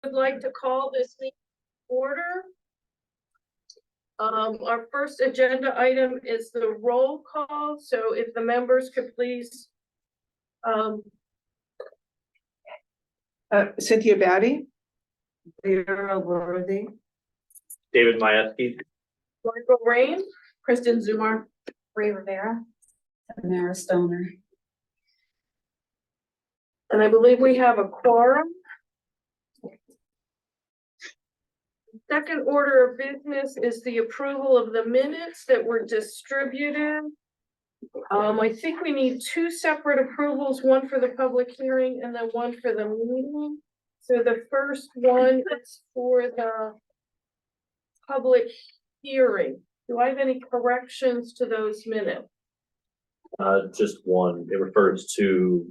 would like to call this meeting to order. Our first agenda item is the roll call, so if the members could please. Cynthia Batty. Vera Worthy. David Majewski. Michael Rain. Kristen Zumar. Ray Rivera. Tamara Stoner. And I believe we have a quorum. Second order of business is the approval of the minutes that were distributed. I think we need two separate approvals, one for the public hearing and then one for the meeting. So the first one is for the public hearing. Do I have any corrections to those minutes? Just one. It refers to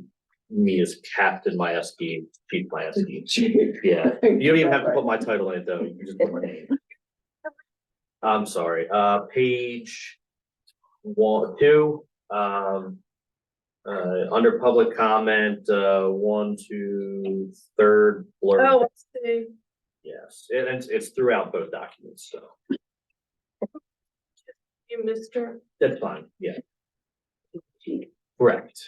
me as Captain Majewski, Chief Majewski. Yeah, you don't even have to put my title in it though. You can just put my name. I'm sorry. Page 2. Under public comment, 1 to 3rd blurb. Oh, let's see. Yes, and it's throughout both documents, so You, Mr. that's fine. Yeah. Correct.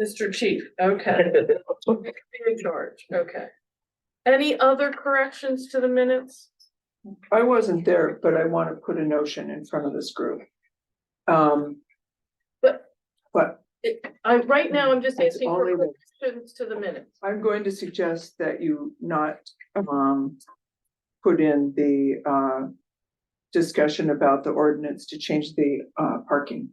Mr. Chief, okay. You're in charge, okay. Any other corrections to the minutes? I wasn't there, but I want to put a notion in front of this group. Right now, I'm just It's asking for only- corrections to the minutes. I'm going to suggest that you not put in the discussion about the ordinance to change the parking.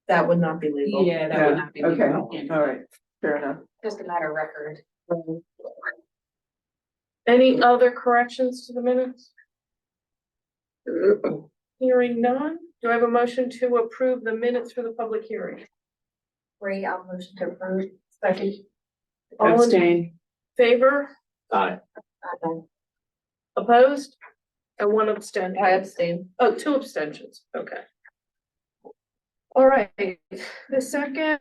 That would not be legal. Yeah, that would not be. Okay, legal. all right, fair enough. Just a matter of record. Any other corrections to the minutes? Hearing none, do I have a motion to approve the minutes for the public hearing? Ray, I'll motion to approve. Second. All in Abstain. favor, Aye. opposed, and one abstention? I abstain. Oh, 2 abstentions, okay. All right, the second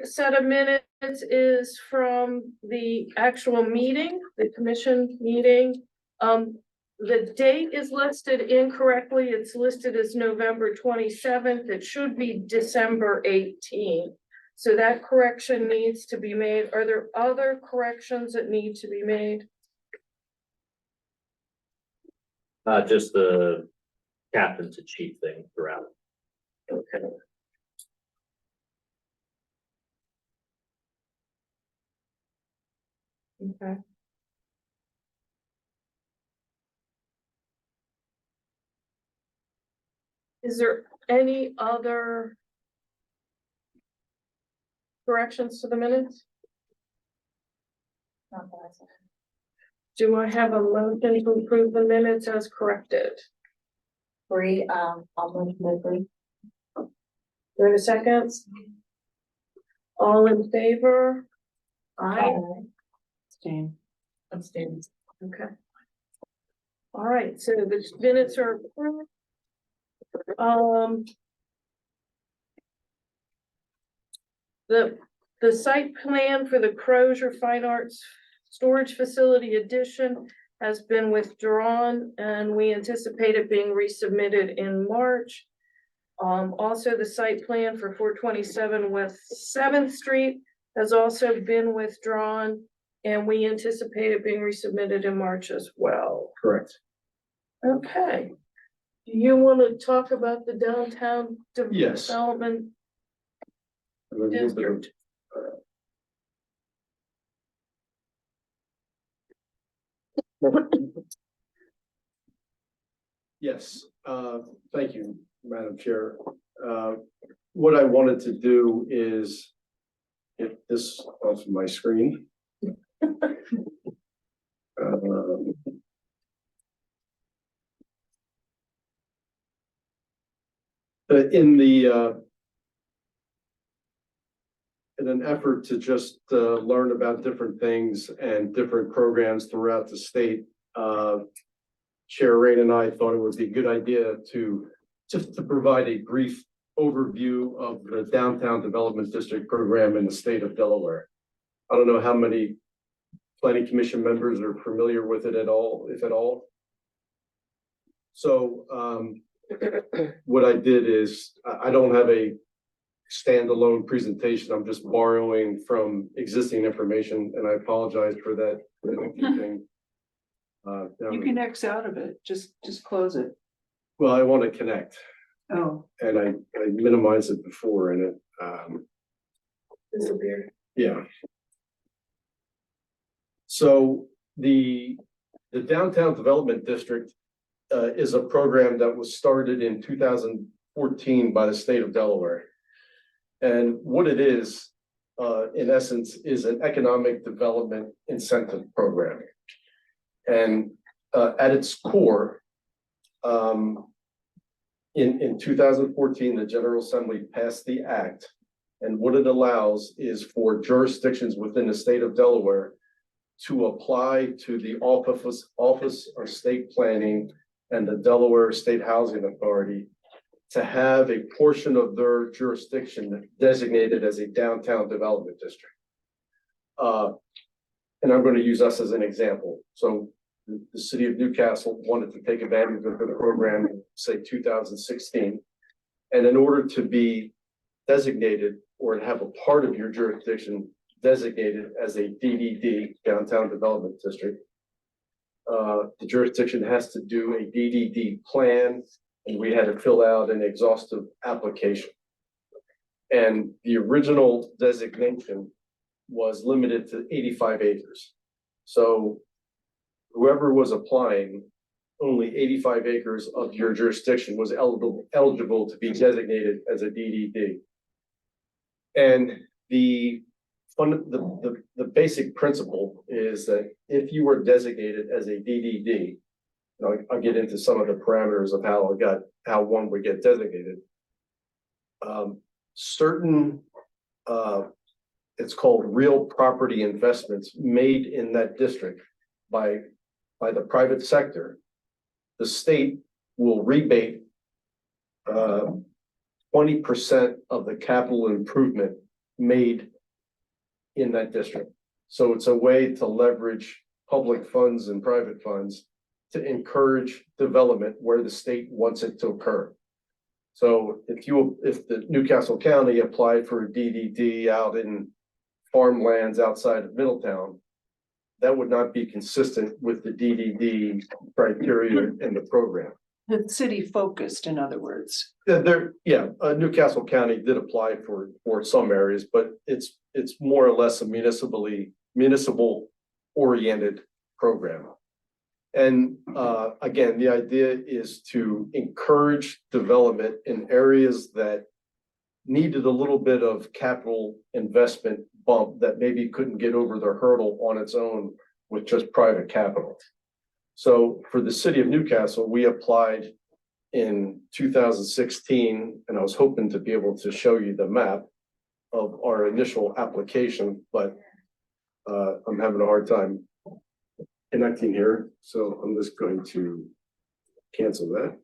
set of minutes is from the actual meeting, the commission meeting. The date is listed incorrectly. It's listed as November 27th. It should be December 18th. So that correction needs to be made. Are there other corrections that need to be made? Just the captain to chief thing throughout. Okay. Okay. Is there any other corrections to the minutes? Do I have a motion to approve the minutes as corrected? Ray, I'll motion to approve. Do I have a second? All in favor? Aye. Abstain. Abstain. Okay. All right, so the minutes are approved. The site plan for the Crozier Fine Arts Storage Facility addition has been withdrawn and we anticipate it being resubmitted in March. Also the site plan for 427 West 7th Street has also been withdrawn and we anticipate it being resubmitted in March as well. Correct. Okay. Do you want to talk about the downtown Yes. development district? Yes, thank you, Madam Chair. What I wanted to do is get this off my screen. In an effort to just learn about different things and different programs throughout the state, Chair Rain and I thought it would be a good idea to just to provide a brief overview of the Downtown Development District program in the state of Delaware. I don't know how many planning commission members are familiar with it at all, if at all. So, what I did is, I don't have a standalone presentation. I'm just borrowing from existing information, and I apologize for that thing. You can X out of it, just close it. Well, I want to connect, Oh, and I minimized it before, and it, Disappeared. yeah. So the Downtown Development District is a program that was started in 2014 by the state of Delaware. And what it is, in essence, is an economic development incentive program. And at its core, in 2014, the General Assembly passed the act. And what it allows is for jurisdictions within the state of Delaware to apply to the Office of State Planning and the Delaware State Housing Authority to have a portion of their jurisdiction designated as a downtown development district. And I'm going to use us as an example. So the city of Newcastle wanted to take advantage of the program in, say, 2016. And in order to be designated or have a part of your jurisdiction designated as a DDD, Downtown Development District, the jurisdiction has to do a DDD plan, and we had to fill out an exhaustive application. And the original designation was limited to 85 acres. So whoever was applying, only 85 acres of your jurisdiction was eligible to be designated as a DDD. And the basic principle is that if you were designated as a DDD, I'll get into some of the parameters of how one would get designated. Certain, it's called real property investments made in that district by the private sector, the state will rebate 20% of the capital improvement made in that district. So it's a way to leverage public funds and private funds to encourage development where the state wants it to occur. So if the Newcastle County applied for a DDD out in farmlands outside of Middletown, that would not be consistent with the DDD criteria in the program. the city focused, in other words. Newcastle County did apply for some areas, but it's more or less a municipal oriented program. And again, the idea is to encourage development in areas that needed a little bit of capital investment bump that maybe couldn't get over the hurdle on its own with just private capital. So for the city of Newcastle, we applied in 2016, and I was hoping to be able to show you the map of our initial application, but I'm having a hard time connecting here, so I'm just going to cancel that.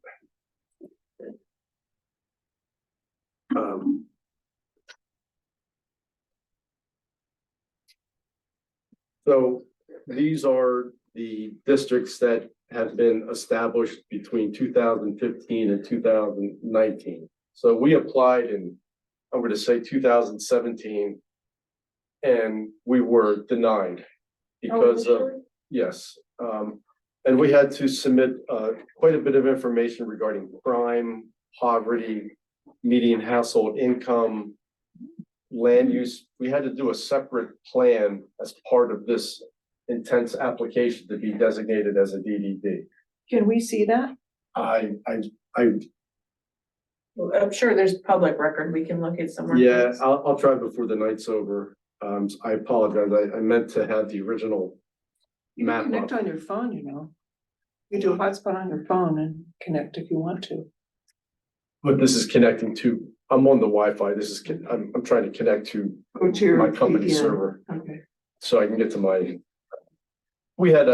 So these are the districts that have been established between 2015 and 2019. So we applied in, I'm going to say 2017, and we were denied because of, yes. And we had to submit quite a bit of information regarding crime, poverty, median household income, land use. We had to do a separate plan as part of this intense application to be designated as a DDD. Can we see that? I'm sure there's public record. We can look at somewhere. yeah, I'll try before the night's over. I apologize. I meant to have the original You map can connect up. on your phone, you know. You do a hotspot on your phone and connect if you want to. But this is connecting to, I'm on the Wi-Fi. This is, I'm trying to connect to Go to your my company VPN. server Okay. so I can get to my. We had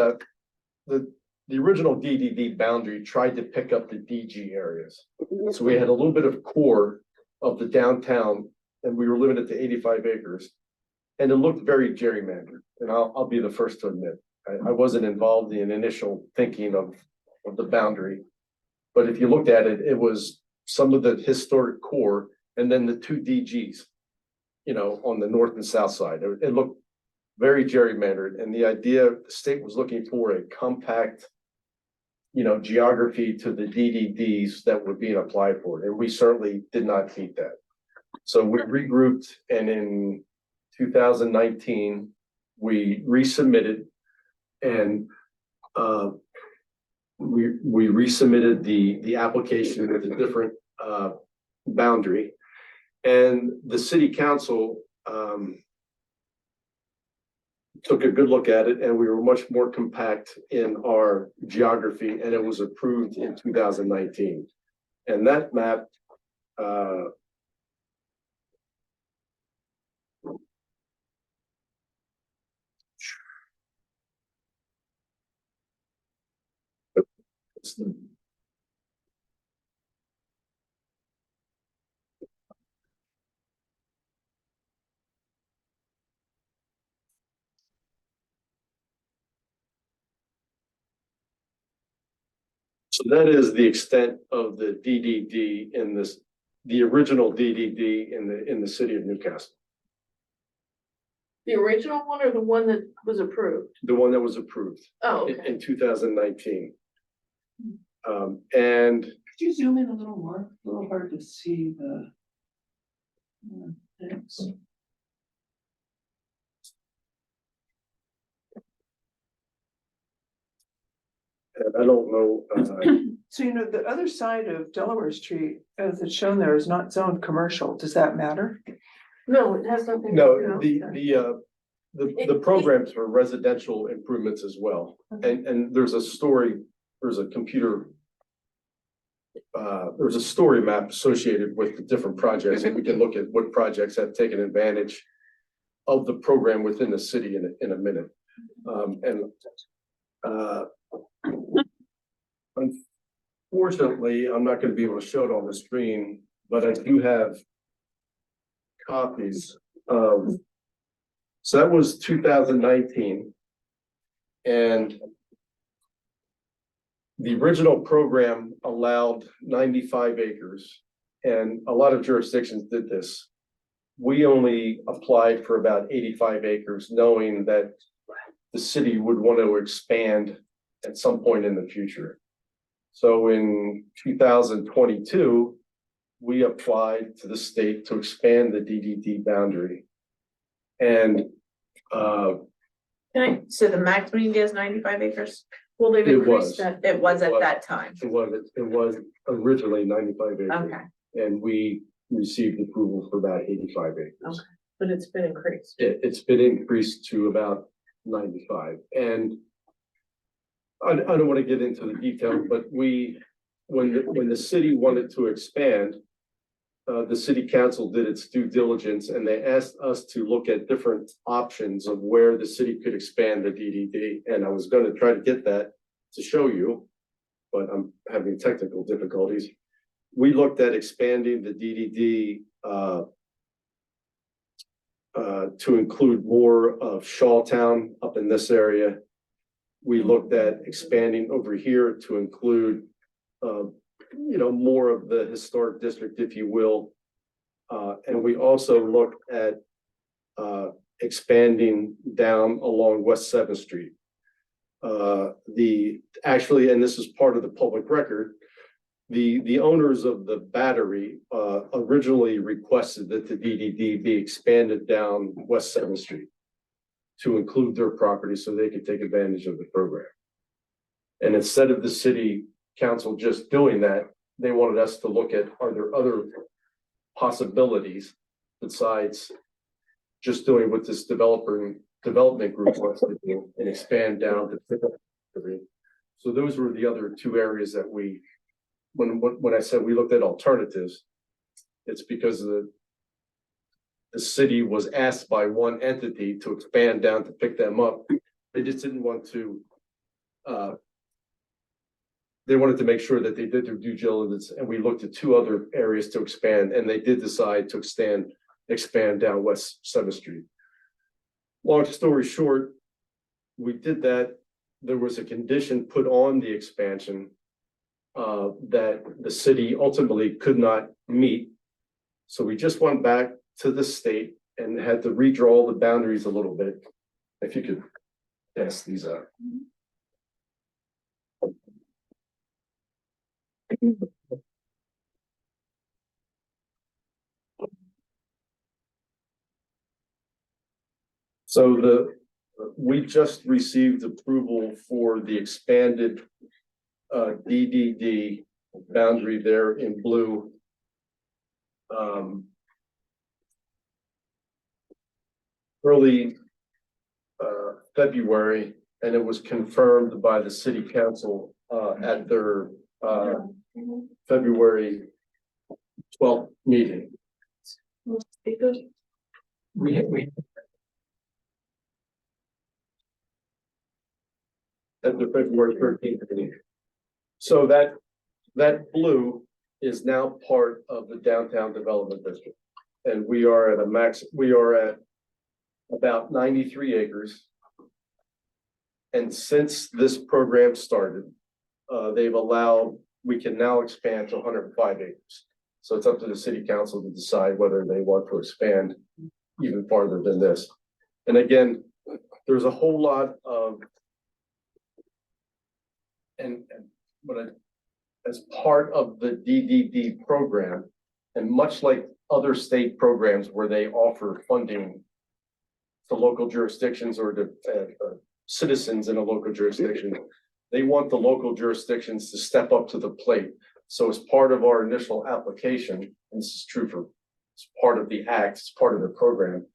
the original DDD boundary tried to pick up the DG areas. So we had a little bit of core of the downtown and we were limited to 85 acres. And it looked very gerrymandered. and I'll be the first to admit, I wasn't involved in initial thinking of the boundary. But if you looked at it, it was some of the historic core and then the two DGs, you know, on the north and south side. It looked very gerrymandered, and the idea, the state was looking for a compact, you know, geography to the DDDs that were being applied for, and we certainly did not meet that. So we regrouped, and in 2019, we resubmitted, and we resubmitted the application with a different boundary, and the city council took a good look at it, and we were much more compact in our geography, and it was approved in 2019. And that map so that is the extent of the DDD in this, the original DDD in the city of Newcastle, The original one or the one that was approved? the one that was approved Oh, in, okay. in 2019. And Could you zoom in a little more? A little hard to see the. Thanks. I don't know, So, you know, the other side of Delaware Street, as it's shown there, is not zoned commercial. Does that matter? No, it has nothing. no, the programs for residential improvements as well. And there's a story, there's a computer. There's a story map associated with the different projects, and we can look at what projects have taken advantage of the program within the city in a minute. Unfortunately, I'm not gonna be able to show it on the screen, but I do have copies of, so that was 2019. And the original program allowed 95 acres, and a lot of jurisdictions did this. We only applied for about 85 acres, knowing that the city would want to expand at some point in the future. So in 2022, we applied to the state to expand the DDD boundary. And So the maximum you can get is 95 acres? Well, they've It increased was. that. It was at that time. it was originally 95 acres. Okay. And we received approval for about 85 acres. Okay. But it's been increased. It's been increased to about 95. And I don't want to get into the details, but when the city wanted to expand, the city council did its due diligence, and they asked us to look at different options of where the city could expand the DDD. And I was going to try to get that to show you, but I'm having technical difficulties. We looked at expanding the DDD to include more of Shawtown up in this area. We looked at expanding over here to include, more of the historic district, if you will. And we also looked at expanding down along West 7th Street. Actually, and this is part of the public record, the owners of the battery originally requested that the DDD be expanded down West 7th Street to include their property so they could take advantage of the program. And instead of the city council just doing that, they wanted us to look at, are there other possibilities besides just doing what this development group wants to do and expand down to. So those were the other two areas that when I said we looked at alternatives, it's because the city was asked by one entity to expand down to pick them up. They just didn't want to, they wanted to make sure that they did their due diligence, and we looked at two other areas to expand, and they did decide to expand down West 7th Street. long story short, we did that. There was a condition put on the expansion that the city ultimately could not meet. So we just went back to the state and had to redraw the boundaries a little bit. If you could pass these out. So we just received approval for the expanded DDD boundary there in blue. Early February, and it was confirmed by the city council at their February 12th meeting. We at the February 13th meeting. So that blue is now part of the downtown development district. And we are at about 93 acres. And since this program started, we can now expand to 105 acres. So it's up to the city council to decide whether they want to expand even farther than this. And again, there's a whole lot of as part of the DDD program, and much like other state programs where they offer funding to local jurisdictions or to citizens in a local jurisdiction, they want the local jurisdictions to step up to the plate. So as part of our initial application, and this is true for, it's part of the act, it's part of the program,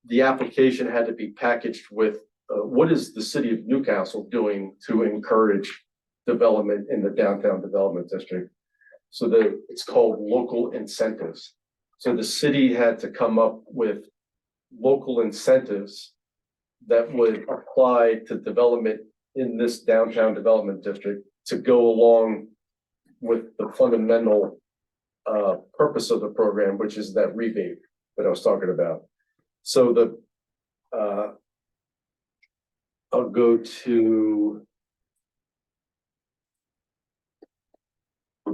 the application had to be packaged with what is the city of Newcastle doing to encourage development in the downtown development district? So it's called local incentives. So the city had to come up with local incentives that would apply to development in this downtown development district to go along with the fundamental purpose of the program, which is that rebate that I was talking about. So I'll go to,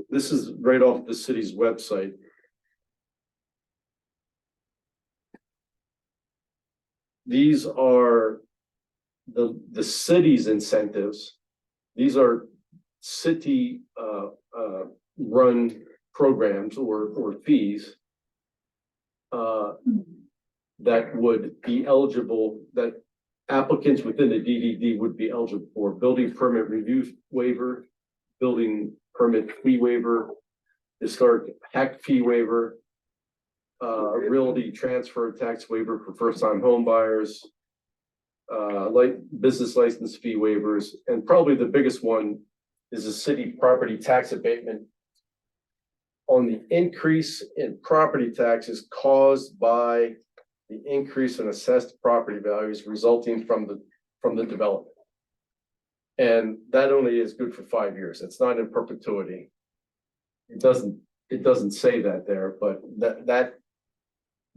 this is right off the city's website. These are the city's incentives. These are city run programs or fees that would be eligible, that applicants within the DDD would be eligible for: building permit review waiver, building permit fee waiver, historic hack fee waiver, realty transfer tax waiver for first-time home buyers, like business license fee waivers, and probably the biggest one is a city property tax abatement on the increase in property taxes caused by the increase in assessed property values resulting from the development. And that only is good for 5 years. It's not in perpetuity. It doesn't say that there, but that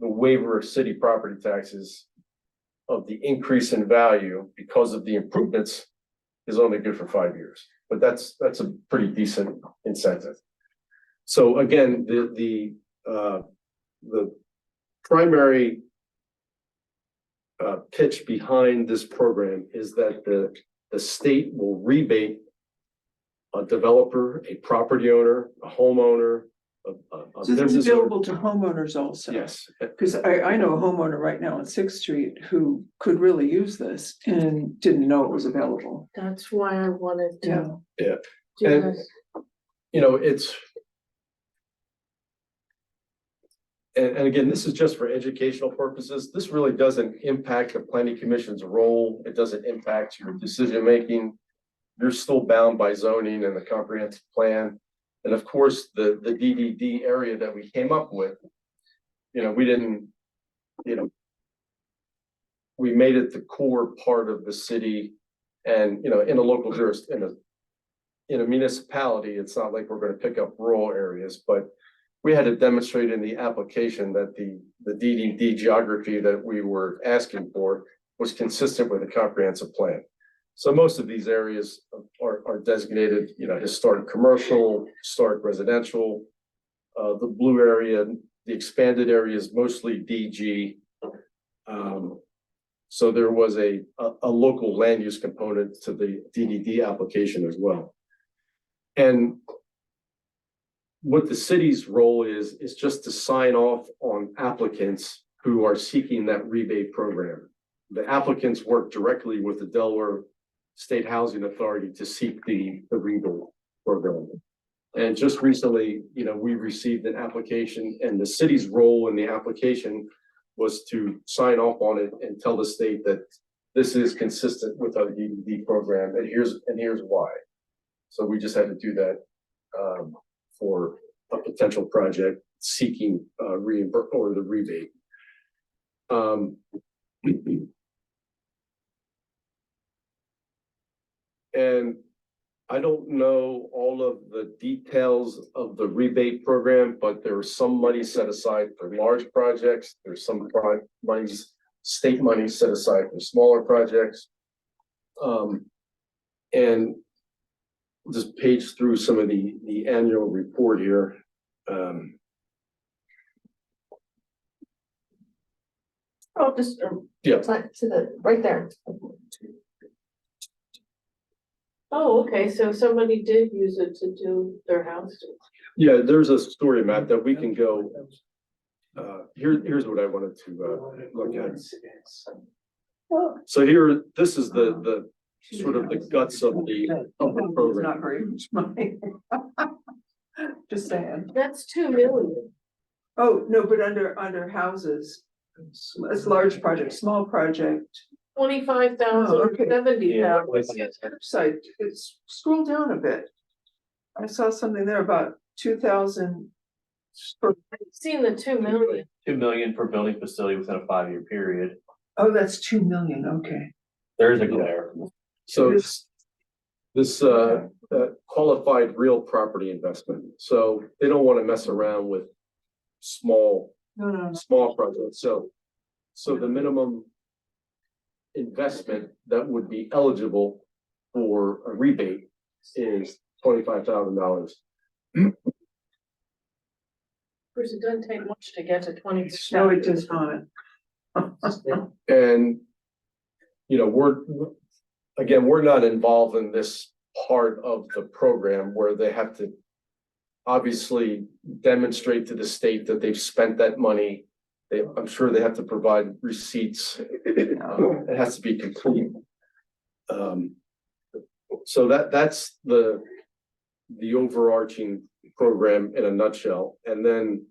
the waiver of city property taxes of the increase in value because of the improvements is only good for 5 years. But that's a pretty decent incentive. So again, the primary pitch behind this program is that the state will rebate a developer, a property owner, a homeowner, a So this is business owner. available to homeowners also? Yes, Because I know a homeowner right now on Sixth Street who could really use this and didn't know it was available. That's why I wanted Yeah. to. Yeah. do And- this. you know, and again, this is just for educational purposes. This really doesn't impact the planning commission's role. It doesn't impact your decision-making. You're still bound by zoning and the comprehensive plan. And of course, the DDD area that we came up with, we didn't, we made it the core part of the city. And, in a local in a municipality, it's not like we're going to pick up rural areas, but we had to demonstrate in the application that the DDD geography that we were asking for was consistent with the comprehensive plan. So most of these areas are designated, you know, historic commercial, historic residential. The blue area, the expanded area is mostly DG. So there was a local land use component to the DDD application as well. And what the city's role is just to sign off on applicants who are seeking that rebate program. The applicants work directly with the Delaware State Housing Authority to seek the rebate program. And just recently, you know, we received an application, and the city's role in the application was to sign off on it and tell the state that this is consistent with our DDD program, and here's why. So we just had to do that for a potential project seeking reimbursement or the rebate. And I don't know all of the details of the rebate program, but there was some money set aside for large projects. There's some state money set aside for smaller projects. And just page through some of the annual report here. Oh, just, Yeah. to the, right there. Oh, okay, so somebody did use it to do their house. Yeah, there's a story map that we can go. Here's what I wanted to look at. So here, this is the sort of the guts of the program. Not very much money. Just saying. That's 2 million. Oh, no, but under houses, it's large project, small project. 25,000, Oh, okay. 70,000. Website, it's scroll down a bit. I saw something there about 2,000. I've seen the 2 million. 2 million per building facility within a 5-year period. Oh, that's 2 million, okay. There's a glare. So this qualified real property investment. So they don't want to mess around with small projects. So the minimum investment that would be eligible for a rebate is $25,000. Of course, it doesn't take much to get to 20%. No, it does not. And, you know, we're not involved in this part of the program where they have to obviously demonstrate to the state that they've spent that money. I'm sure they have to provide receipts. It has to be complete. So that's the overarching program in a nutshell. And then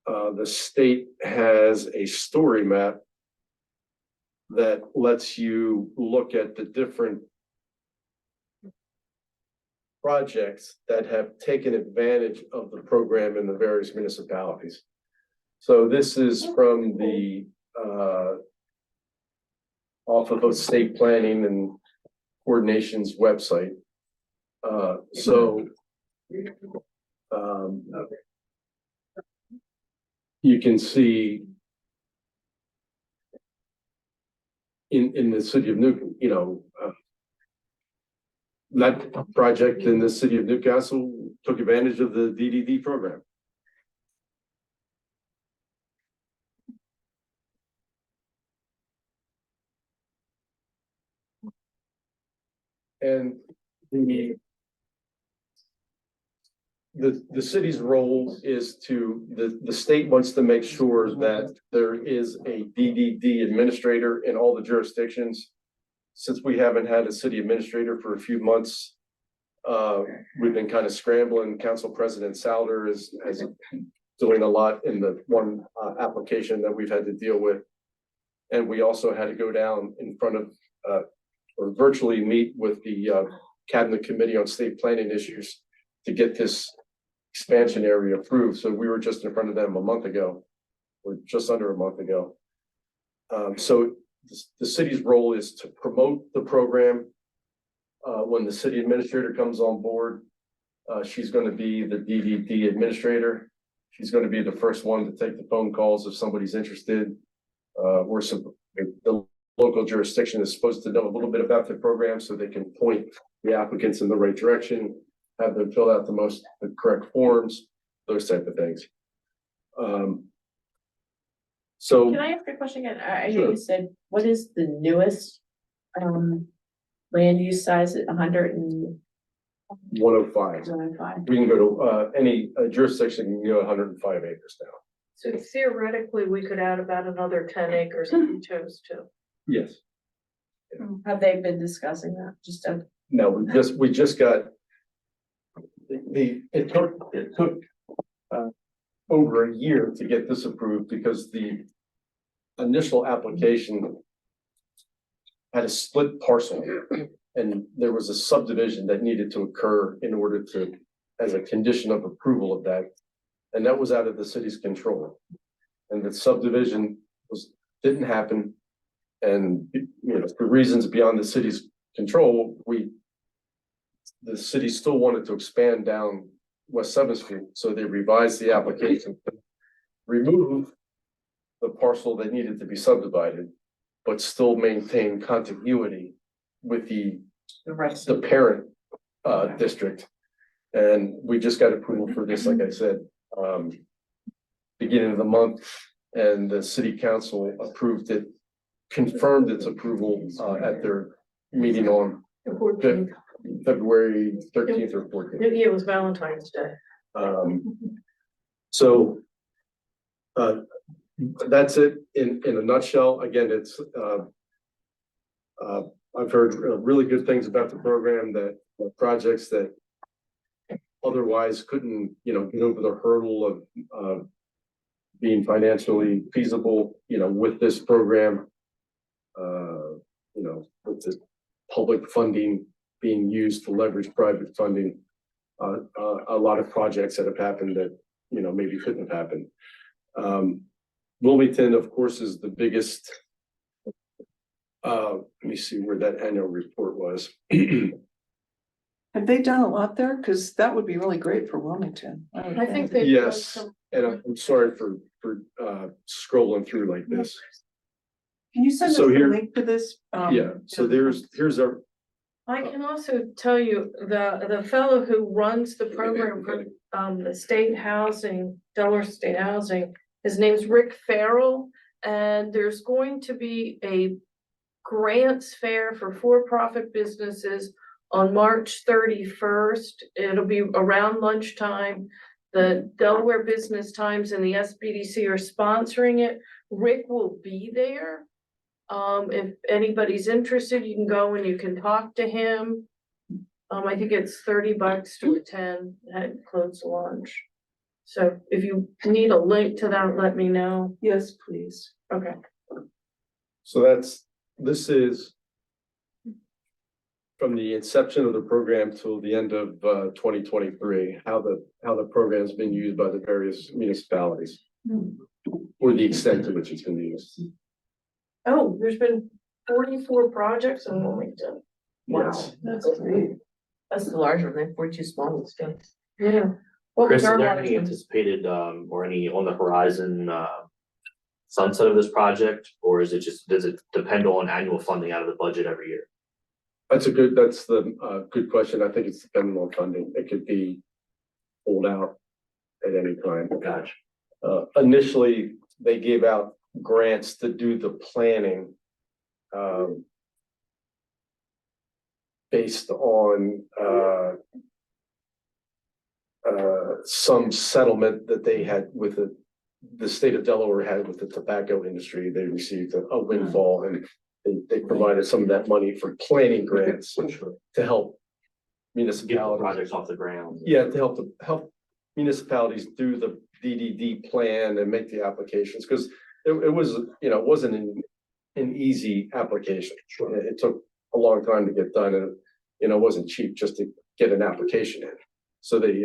the state has a story map that lets you look at the different projects that have taken advantage of the program in the various municipalities. So this is from the off of state planning and coordination's website. You can see in the city of Newcastle, you know, that project in the city of Newcastle took advantage of the DDD program. And the city's role is the state wants to make sure that there is a DDD administrator in all the jurisdictions. Since we haven't had a city administrator for a few months, we've been kind of scrambling. Council President Souder is doing a lot in the one application that we've had to deal with. And we also had to go down in front of or virtually meet with the Cabinet Committee on State Planning Issues to get this expansion area approved. So we were just in front of them a month ago, or just under a month ago. So the city's role is to promote the program when the city administrator comes on board, She's gonna be the DDD administrator. She's gonna be the first one to take the phone calls if somebody's interested. The local jurisdiction is supposed to know a little bit about the program so they can point the applicants in the right direction, have them fill out the correct forms, those type of things. So. Can I ask a question again? I Sure. know you said, what is the newest, land use size at 105? 105. We can go to any jurisdiction, can go 105 acres now. So theoretically, we could add about another 10 acres if we chose to. Yes. Have they been discussing that? No, we just got. It took over a year to get this approved because the initial application had a split parcel and there was a subdivision that needed to occur in order to, as a condition of approval of that. And that was out of the city's control. And the subdivision didn't happen. And, for reasons beyond the city's control, the city still wanted to expand down West 7th Street, so they revised the application, to remove the parcel that needed to be subdivided, but still maintain continuity with the parent district. And we just got approval for this, like I said, beginning of the month, and the city council approved it, confirmed its approval at their meeting on February 13th or 14th. It was Valentine's Day. So that's it in a nutshell. Again, it's I've heard really good things about the program, that projects that otherwise couldn't, get over the hurdle of being financially feasible, with this program, with the public funding being used to leverage private funding, a lot of projects that have happened that, maybe couldn't have happened. Wilmington, of course, is the biggest. Let me see where that annual report was. Have they done a lot there? Cause that would be really great for Wilmington. would I think they. Yes, and I'm sorry for scrolling through like this. Can you send us So a here- link to this? Yeah, so here's our, I can also tell you, the fellow who runs the program for, the state housing, Delaware State Housing, his name's Rick Farrell. And there's going to be a grants fair for-profit businesses on March 31st. It'll be around lunchtime. The Delaware Business Times and the SBDC are sponsoring it. Rick will be there. If anybody's interested, you can go and you can talk to him. I think it's $30 to attend at close lunch. So if you need a link to that, let me know. Yes, please. Okay. so this is from the inception of the program till the end of 2023, how the program's been used by the various municipalities, or the extent to which it's been used. Oh, there's been 44 projects in Wilmington. Yes. That's great. That's the larger one, 42 small ones, too. Yeah. What Chris, was is our there large any one? anticipated, or any on the horizon, sunset of this project? Or does it depend on annual funding out of the budget every year? That's the good question. I think it's depending on funding. It could be pulled out at any time. Gotcha. Initially, they gave out grants to do the planning. Based on some settlement that they had with the state of Delaware had with the tobacco industry. They received a windfall, and they provided some of that money for planning grants to help Get the municipalities. projects off the ground. Yeah, to help municipalities do the DDD plan and make the applications, because it was, it wasn't an easy application. It took a long time to get done, and, it wasn't cheap just to get an application in. So they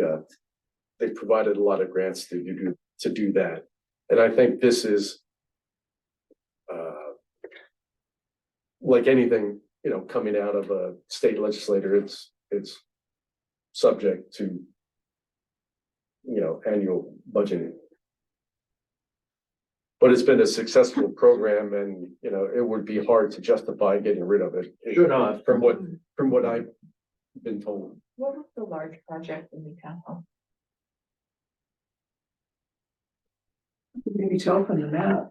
provided a lot of grants to do that. And I think this is like anything, coming out of a state legislator, it's subject to, annual budgeting. But it's been a successful program and, it would be hard to justify getting rid of it. Sure, no, From what I've been told. What was the large project in Newcastle? Maybe tell from the map.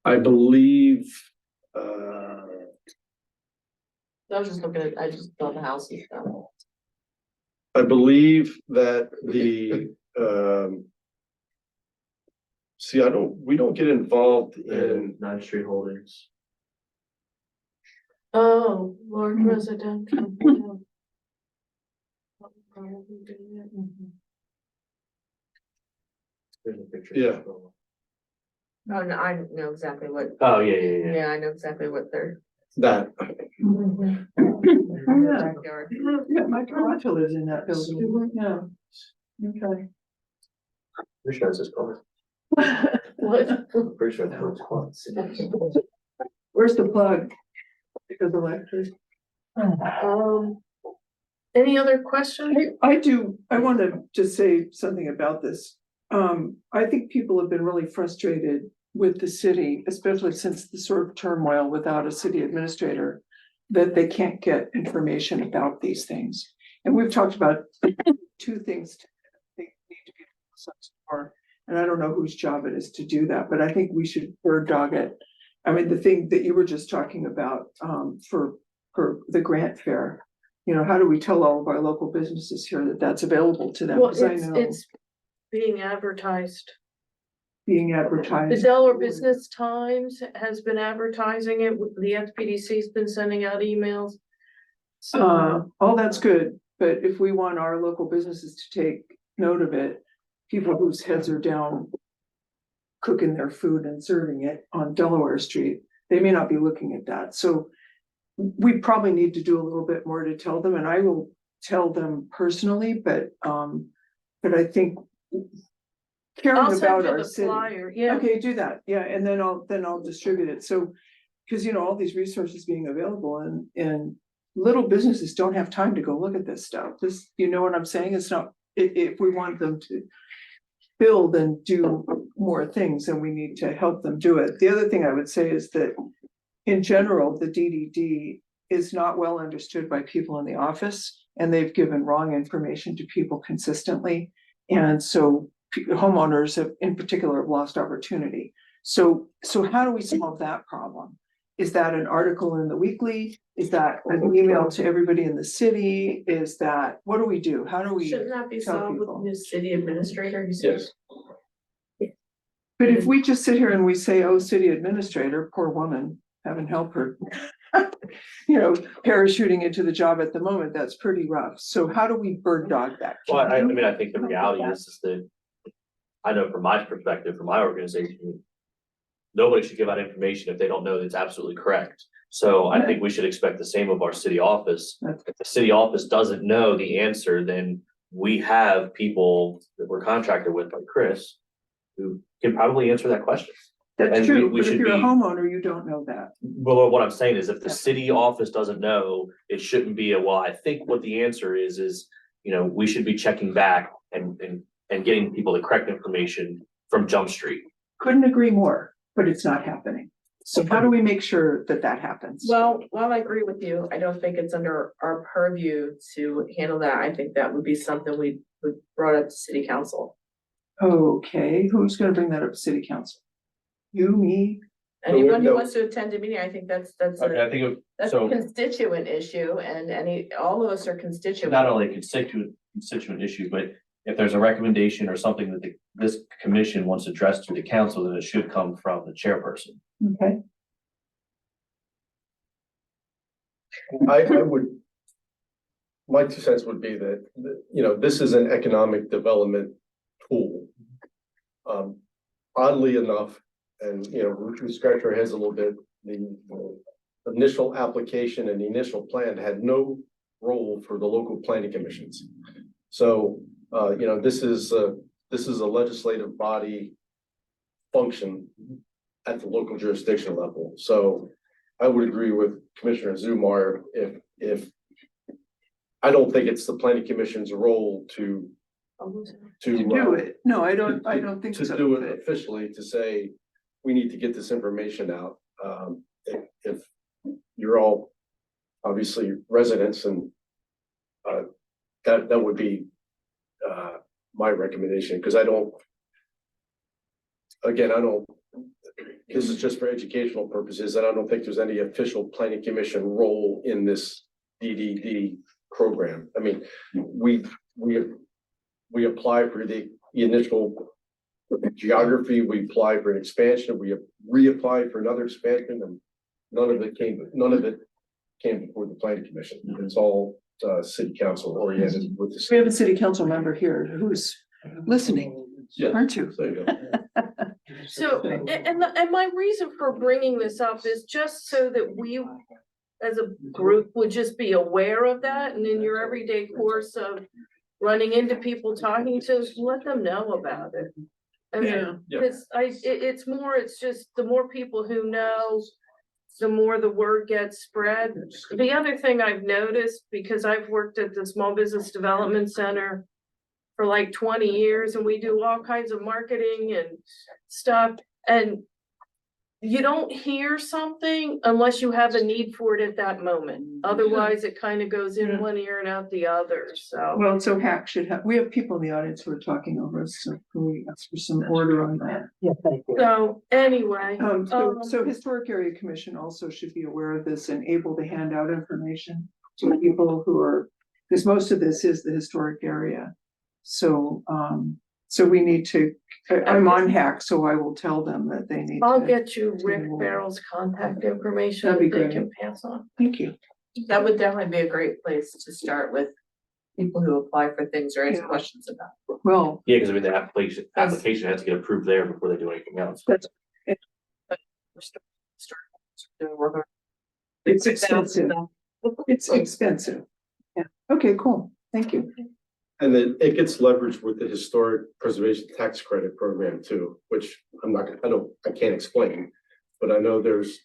I believe, I was just looking at, I just saw the house and stuff. I believe that see, we don't get involved in, 9th Street Holdings. Oh, large residential. There's a picture. Yeah. Oh, no, I know exactly what, Oh, yeah. yeah, I know exactly what they're. that. Yeah. Backyard. Yeah, my Toronto lives in that building, yeah. Okay. Pretty sure it's this color. What? Pretty sure that's what it's called. Where's the plug? Because electric. Any other questions? I want to just say something about this. I think people have been really frustrated with the city, especially since the sort of turmoil without a city administrator, that they can't get information about these things. And we've talked about two things they need to be assessed for, and I don't know whose job it is to do that, but I think we should bird dog it. I mean, the thing that you were just talking about, for the grant fair, how do we tell all of our local businesses here that that's available to them? Well, 'Cause I know it's being advertised. being The advertised. Delaware Business Times has been advertising it. The SPDC's been sending out emails. So, All that's good, but if we want our local businesses to take note of it, people whose heads are down cooking their food and serving it on Delaware Street, they may not be looking at that. So we probably need to do a little bit more to tell them, and I will tell them personally, but I think caring I'll send about you our the city. flyer, yeah. Okay, do that, yeah, and then I'll distribute it, so, because all these resources being available and little businesses don't have time to go look at this stuff, you know what I'm saying, it's not, if we want them to build and do more things, then we need to help them do it. The other thing I would say is that in general, the DDD is not well understood by people in the office, and they've given wrong information to people consistently, and so homeowners have, in particular, have lost opportunity. So how do we solve that problem? Is that an article in the weekly? Is that an email to everybody in the city? Is that, what do we do? How do we? Shouldn't that be tell solved with people? the new city administrator? You said? Yes. But if we just sit here and we say, oh, city administrator, poor woman, heaven help her. Parachuting into the job at the moment, that's pretty rough. So how do we bird dog that? Well, I mean, I think the reality is that, I know from my perspective, from my organization, nobody should give out information if they don't know that it's absolutely correct. So I think we should expect the same of our city office. If the city office doesn't know the answer, then we have people that we're contracted with, like Chris, who can probably answer that question. That's and true, we but if should you're a be- homeowner, you don't know that. Well, what I'm saying is if the Yeah. city office doesn't know, it shouldn't be I think what the answer is, we should be checking back and getting people the correct information from Jump Street. Couldn't agree more, but it's not happening. So how do we make sure that that happens? Well, while I agree with you, I don't think it's under our purview to handle that. I think that would be something we would brought up to city council. Okay, who's gonna bring that up to city council? You, me? Anyone who no. wants to attend a meeting, I think that's Okay, a, I think, that's a so constituent issue and all of us are constituent. not only a constituent issue, but if there's a recommendation or something that this commission wants addressed to the council, then it should come from the chairperson. Okay, I would. My 2 cents would be that, this is an economic development tool. Oddly enough, and, we scratch our heads a little bit, the initial application and the initial plan had no role for the local planning commissions. So, this is a legislative body function at the local jurisdiction level. So I would agree with Commissioner Zumar if I don't think it's the planning commission's role to To do it. No, I don't think to so. do but- it officially, to say, we need to get this information out. If you're all obviously residents and that would be my recommendation, because I don't, again, I don't, this is just for educational purposes, and I don't think there's any official planning commission role in this DDD program. I mean, we apply for the initial geography, we apply for an expansion, we reapply for another expansion, and none of it came before the planning commission. It's all city council oriented with the. We have a city council member here who's listening, Yeah. aren't you? So, you go. So, and my reason for bringing this up is just so that we, as a group, would just be aware of that, and in your everyday course of running into people, talking to, let them know about it. And Yeah. because it's just the more people who know, the more the word gets spread. The other thing I've noticed, because I've worked at the Small Business Development Center for like 20 years, and we do all kinds of marketing and stuff, and you don't hear something unless you have a need for it at that moment. Otherwise, it kind of goes in Yeah. one ear and out the other, so. Well, so Hack should have, we have people in the audience who are talking over us, so can we ask for some order on that? So, anyway, So Historic Area Commission also should be aware of this and able to hand out information to people who are, because most of this is the historic area. So, so we need to, I'm on Hack, so I will tell them that they need I'll to. get you Rick Farrell's contact information That'd be that they great. can pass on. Thank you. That would definitely be a great place to start with people who apply for things or ask Yeah. questions about. Well, Yeah, because I mean, the application has to get approved there before they do anything else. that's, Doing work on- it's expensive. It's expensive. Yeah, okay, cool. Thank you. And then it gets leveraged with the historic preservation tax credit program too, which I can't explain. But I know there's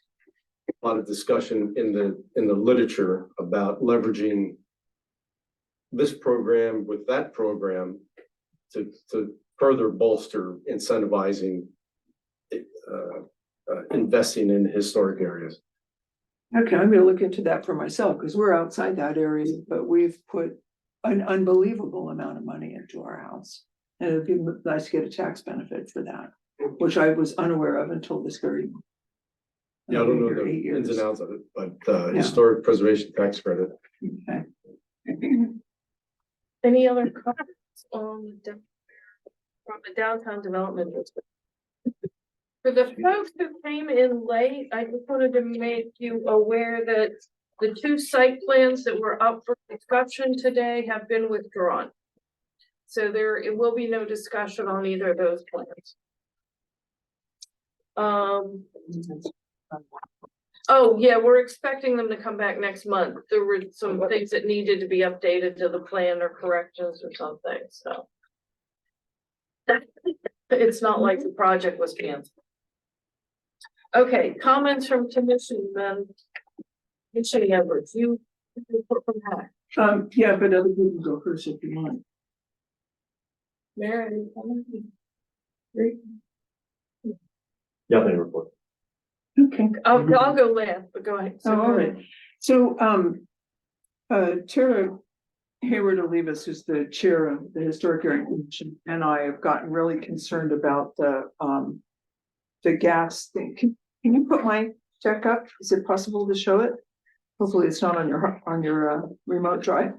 a lot of discussion in the literature about leveraging this program with that program to further bolster incentivizing investing in historic areas. Okay, I'm gonna look into that for myself, because we're outside that area, but we've put an unbelievable amount of money into our house. And it'd be nice to get a tax benefit for that, which I was unaware of until this very. Yeah, I don't know the 8 years. ins and outs of it, but Yeah. historic preservation tax credit. Okay. Any other comments on from the downtown development district? For the folks who came in late, I just wanted to make you aware that the two site plans that were up for discussion today have been withdrawn. So it will be no discussion on either of those plans. Oh, yeah, we're expecting them to come back next month. There were some things that needed to be updated to the plan or corrections or something, so. It's not like the project was canceled. Okay, comments from commission, then. Commissioner Edwards, you report from Hack. Yeah, but other people go first if you want. Mary, any comments? Nothing to report. Okay. I'll go last, but go ahead. So Oh, go all ahead. right. So, Tara Hayward Olivas, who's the chair of the Historic Area Commission, and I have gotten really concerned about the gas thing. Can you put my check up? Is it possible to show it? Hopefully it's not on your remote drive.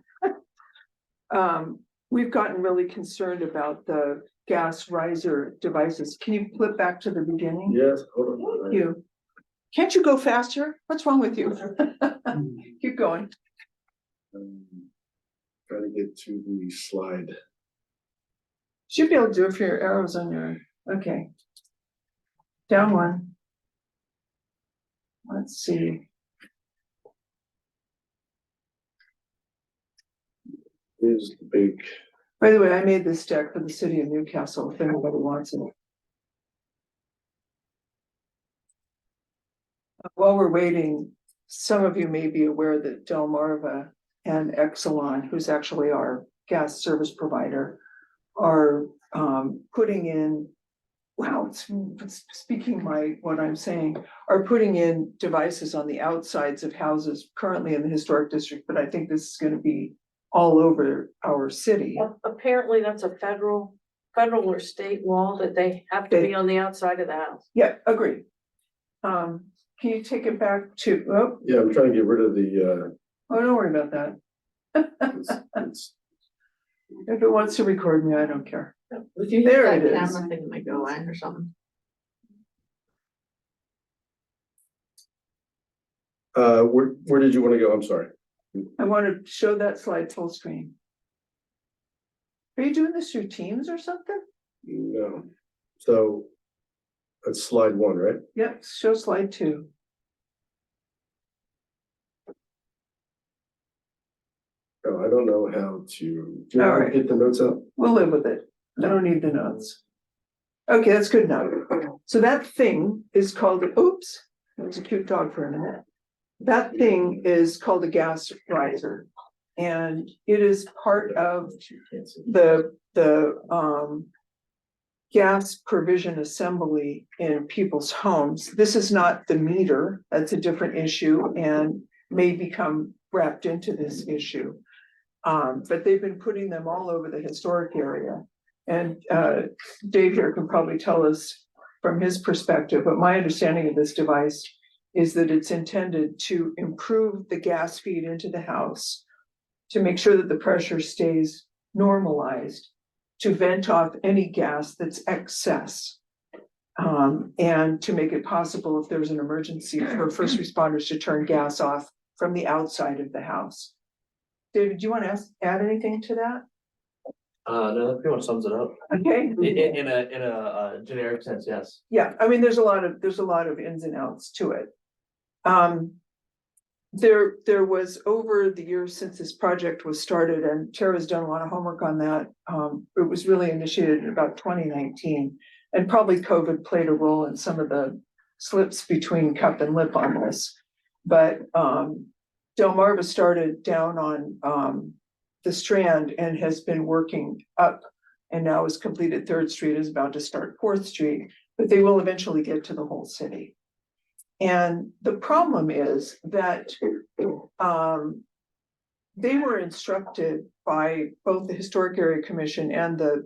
We've gotten really concerned about the gas riser devices. Can you flip back to the beginning? Yes, hold on. You. Can't you go faster? What's wrong with you? Keep going. Trying to get to the slide. Should be able to do it for your arrows on your, okay. Down one. Let's see. Here's the big. By the way, I made this deck for the city of Newcastle, if anybody wants it. While we're waiting, some of you may be aware that Delmarva and Exelon, who's actually our gas service provider, are putting in, wow, it's speaking what I'm saying, are putting in devices on the outsides of houses currently in the historic district, but I think this is gonna be all over our city. Apparently that's a federal or state law that they have to be on the outside of the house. Yeah, agree. Can you take it back to, oh, Yeah, I'm trying to get rid of the, don't worry about that. it's- If it wants to record me, I don't care. If you There hit it that is. camera thing, it might go away or something. where did you want to go? I'm sorry. I want to show that slide full screen. Are you doing this through Teams or something? No. So that's slide 1, right? Yep, show slide 2. Oh, I don't know how to, do you All want right. to get the notes up? We'll live with it. I don't need the notes. Okay, that's good enough. So that thing is called, oops, that was a cute dog for a minute. That thing is called a gas riser. And it is part of the gas provision assembly in people's homes. This is not the meter, that's a different issue and may become wrapped into this issue. But they've been putting them all over the historic area. And Dave here can probably tell us from his perspective, but my understanding of this device is that it's intended to improve the gas feed into the house, to make sure that the pressure stays normalized, to vent off any gas that's excess. And to make it possible, if there's an emergency, for first responders to turn gas off from the outside of the house. David, do you want to add anything to that? No, that pretty much sums it up. Okay. In a generic sense, yes. Yeah, I mean, there's a lot of ins and outs to it. There was over the years since this project was started, and Tara's done a lot of homework on that. It was really initiated in about 2019, and probably COVID played a role in some of the slips between cup and lip on this. But Delmarva started down on the Strand and has been working up, and now has completed 3rd Street, is about to start 4th Street, but they will eventually get to the whole city. And the problem is that they were instructed by both the Historic Area Commission and the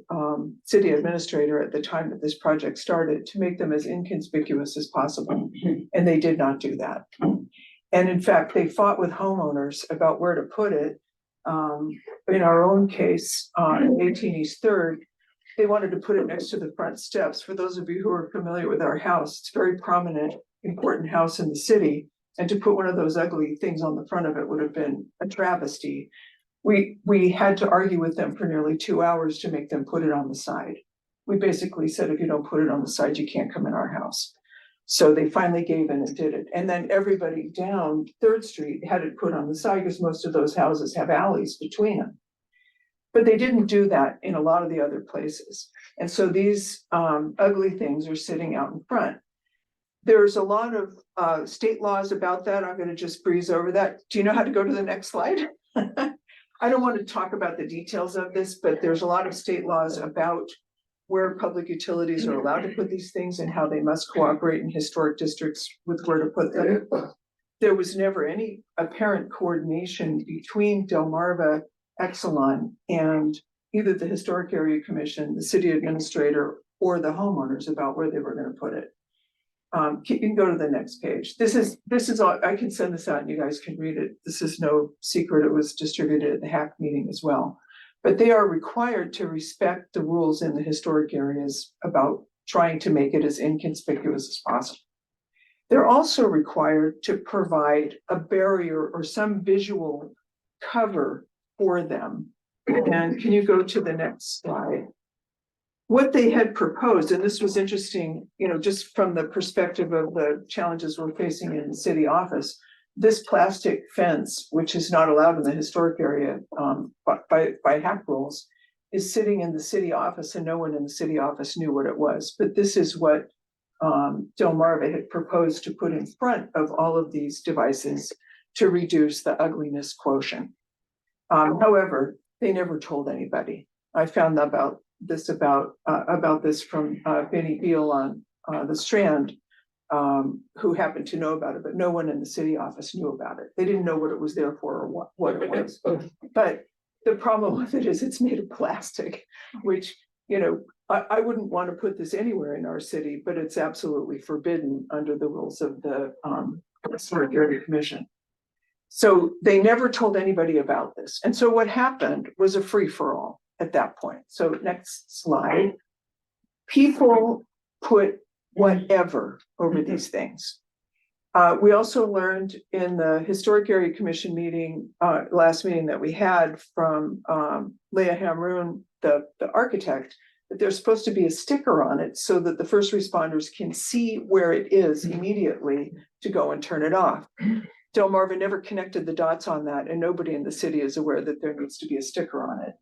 city administrator at the time that this project started to make them as inconspicuous as possible. And they did not do that. And in fact, they fought with homeowners about where to put it. In our own case, 18 East 3rd, they wanted to put it next to the front steps. For those of you who are familiar with our house, it's a very prominent, important house in the city. And to put one of those ugly things on the front of it would have been a travesty. We had to argue with them for nearly 2 hours to make them put it on the side. We basically said, if you don't put it on the side, you can't come in our house. So they finally gave in and did it. And then everybody down 3rd Street had it put on the side because most of those houses have alleys between them. But they didn't do that in a lot of the other places. And so these ugly things are sitting out in front. There's a lot of state laws about that. I'm going to just breeze over that. Do you know how to go to the next slide? I don't want to talk about the details of this, but there's a lot of state laws about where public utilities are allowed to put these things and how they must cooperate in historic districts with where to put them. There was never any apparent coordination between Delmarva, Exelon, and either the Historic Area Commission, the city administrator, or the homeowners about where they were going to put it. You can go to the next page. This is all, I can send this out and you guys can read it. This is no secret. It was distributed at the HAC meeting as well. But they are required to respect the rules in the historic areas about trying to make it as inconspicuous as possible. They're also required to provide a barrier or some visual cover for them. And can you go to the next slide? What they had proposed, and this was interesting, you know, just from the perspective of the challenges we're facing in the city office, this plastic fence, which is not allowed in the historic area by HAC rules, is sitting in the city office and no one in the city office knew what it was. But this is what Delmarva had proposed to put in front of all of these devices to reduce the ugliness quotient. However, they never told anybody. I found about this from Benny Beal on the Strand, who happened to know about it, but no one in the city office knew about it. They didn't know what it was there for or what it was. But the problem with it is it's made of plastic, which, you know, I wouldn't want to put this anywhere in our city, but it's absolutely forbidden under the rules of the Historic Area Commission. So they never told anybody about this. And so what happened was a free-for-all at that point. So next slide. People put whatever over these things. We also learned in the Historic Area Commission meeting, last meeting that we had from Leah Hamroon, the architect, that there's supposed to be a sticker on it so that the first responders can see where it is immediately to go and turn it off. Delmarva never connected the dots on that, and nobody in the city is aware that there needs to be a sticker on it.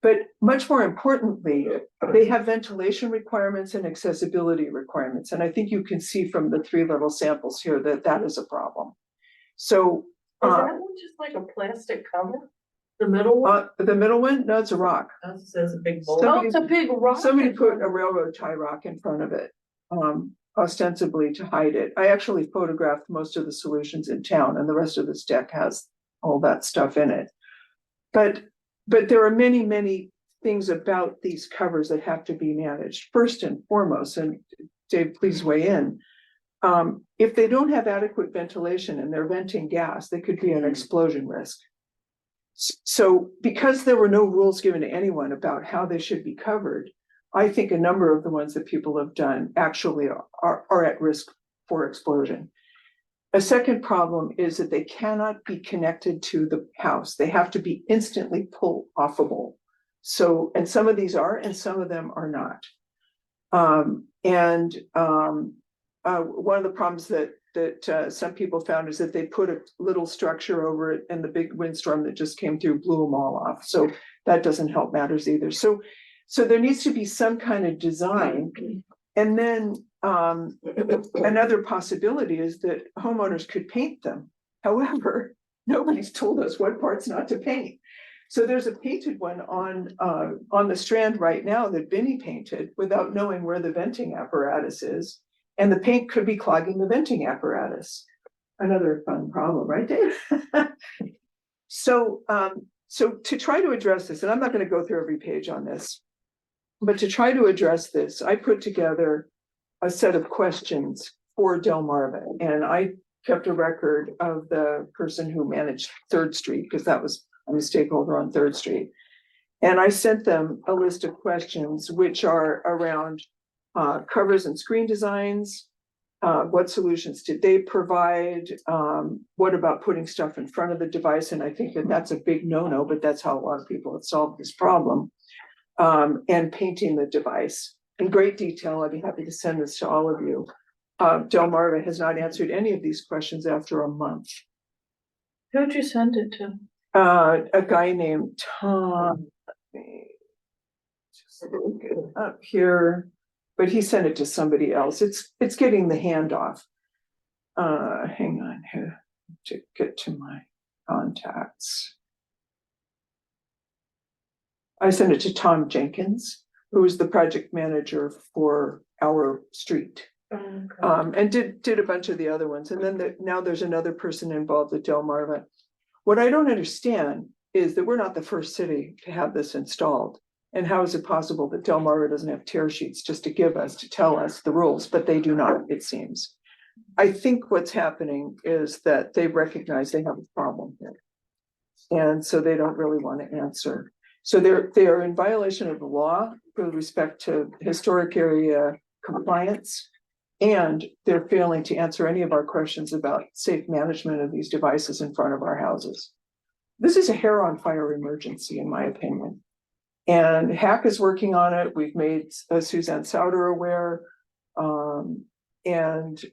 But much more importantly, they have ventilation requirements and accessibility requirements. And I think you can see from the 3 little samples here that that is a problem. So Is that one just like a plastic cover? The middle one? the middle one, no, it's a rock. That says a big bowl. So- Oh, it's a big rock. Somebody put a railroad tie rock in front of it, ostensibly to hide it. I actually photographed most of the solutions in town, and the rest of this deck has all that stuff in it. But there are many, many things about these covers that have to be managed. First and foremost, and Dave, please weigh in. If they don't have adequate ventilation and they're venting gas, they could be an explosion risk. So because there were no rules given to anyone about how they should be covered, I think a number of the ones that people have done actually are at risk for explosion. A second problem is that they cannot be connected to the house. They have to be instantly pull offable. So, and some of these are, and some of them are not. One of the problems that some people found is that they put a little structure over it, and the big windstorm that just came through blew them all off. So that doesn't help matters either. So there needs to be some kind of design. And then another possibility is that homeowners could paint them. However, nobody's told us what parts not to paint. So there's a painted one on the Strand right now that Benny painted without knowing where the venting apparatus is. And the paint could be clogging the venting apparatus. Another fun problem, right, Dave? So to try to address this, and I'm not going to go through every page on this, but to try to address this, I put together a set of questions for Delmarva, and I kept a record of the person who managed 3rd Street, because that was I'm a stakeholder on 3rd Street. And I sent them a list of questions which are around covers and screen designs. What solutions did they provide? What about putting stuff in front of the device? And I think that that's a big no-no, but that's how a lot of people have solved this problem. And painting the device in great detail. I'd be happy to send this to all of you. Delmarva has not answered any of these questions after a month. Who'd you send it to? A guy named Tom. Let me just look it up here, but he sent it to somebody else. It's getting the handoff. Hang on here to get to my contacts. I sent it to Tom Jenkins, who is the project manager for our street. And did a bunch of the other ones. And then now there's another person involved at Delmarva. What I don't understand is that we're not the first city to have this installed. And how is it possible that Delmarva doesn't have tear sheets just to give us, to tell us the rules, but they do not, it seems. I think what's happening is that they recognize they have a problem here. And so they don't really want to answer. So they are in violation of the law with respect to historic area compliance. And they're failing to answer any of our questions about safe management of these devices in front of our houses. This is a hair on fire emergency, in my opinion. And HAC is working on it. We've made Suzanne Sauter aware. And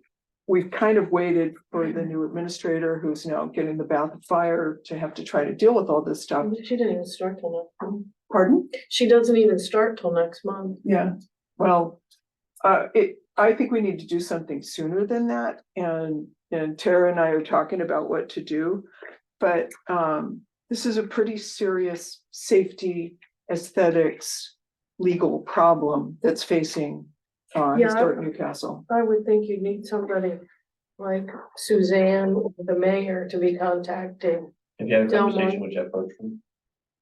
we've kind of waited for the new administrator, who's now getting the bath of fire, to have to try to deal with all this stuff. She didn't even start till next month. Pardon? She doesn't even start till next month. Yeah, well, I think we need to do something sooner than that, and Tara and I are talking about what to do. But this is a pretty serious safety, aesthetics, legal problem that's facing Yeah. historic Newcastle. I would think you'd need somebody like Suzanne, the mayor, to be contacting. Have you had a Delmar. conversation with Jeff Bertram?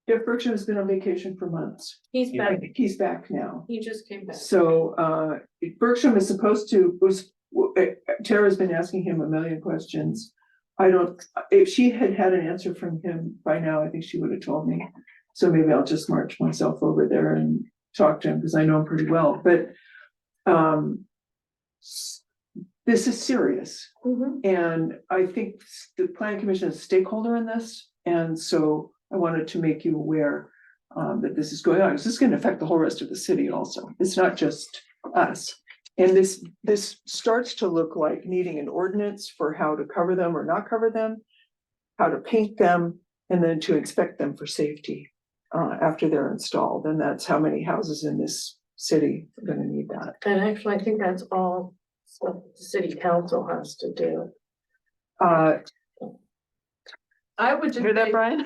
Jeff Bertram has been on vacation for months. He's I back, think he's back now. he just came back. So Bertram is supposed to, Tara's been asking him a million questions. I don't, if she had had an answer from him by now, I think she would have told me. So maybe I'll just march myself over there and talk to him because I know him pretty well, but this is serious. Mhm. And I think the planning commission is a stakeholder in this, and so I wanted to make you aware that this is going on, because this is gonna affect the whole rest of the city also. It's not just us. And this starts to look like needing an ordinance for how to cover them or not cover them, how to paint them, and then to inspect them for safety after they're installed. And that's how many houses in this city are gonna need that. And actually, I think that's all stuff the city council has to do. I would just Hear that, say- Brian?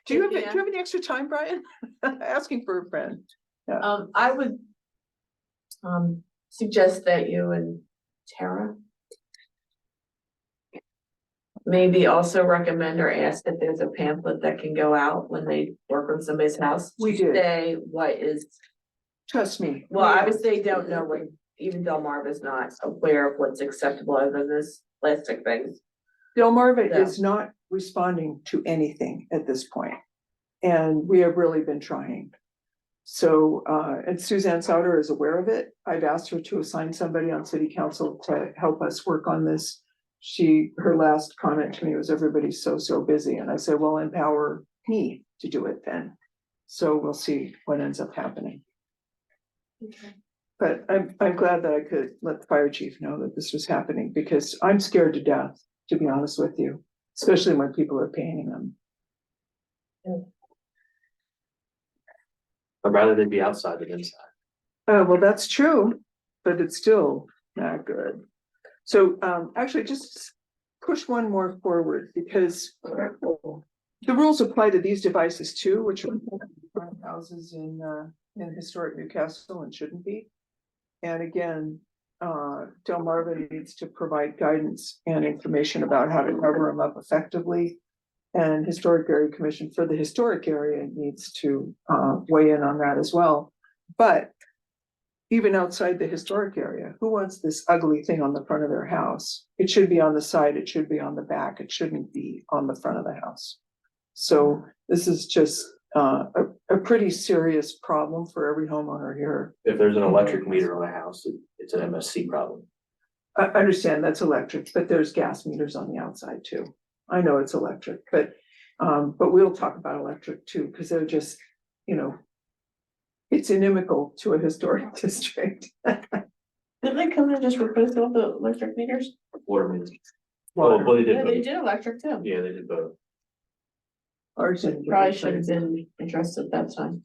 Do you Yeah. have any extra time, Brian? Asking for a friend. I would suggest that you and Tara maybe also recommend or ask if there's a pamphlet that can go out when they work on somebody's house. We to did. Say what is, Trust me. well, I would say don't know what, even Delmarva is not aware of what's acceptable other than this plastic things. Delmarva Yeah. is not responding to anything at this point, and we have really been trying. So, and Suzanne Sauter is aware of it. I've asked her to assign somebody on city council to help us work on this. Her last comment to me was, everybody's so busy, and I said, well, empower me to do it then. So we'll see what ends up happening. But I'm glad that I could let the fire chief know that this was happening, because I'm scared to death, to be honest with you, especially when people are painting them. I'd rather they be outside than inside. Well, that's true, but it's still not good. So, actually, just push one more forward, because the rules apply to these devices too, which are front houses in historic Newcastle and shouldn't be. And again, Delmarva needs to provide guidance and information about how to cover them up effectively. And Historic Area Commission for the historic area needs to weigh in on that as well. But even outside the historic area, who wants this ugly thing on the front of their house? It should be on the side, it should be on the back, it shouldn't be on the front of the house. So this is just a pretty serious problem for every homeowner here. If there's an electric meter on a house, it's an MSC problem. I understand that's electric, but there's gas meters on the outside too. I know it's electric, but we'll talk about electric too, because they're just, it's inimical to a historic district. Didn't they come and just replace all the electric meters? Water meters. Oh, well, they Yeah, did they both. did electric too. Yeah, they did both. Ours didn't get Probably should have replaced. been addressed at that time.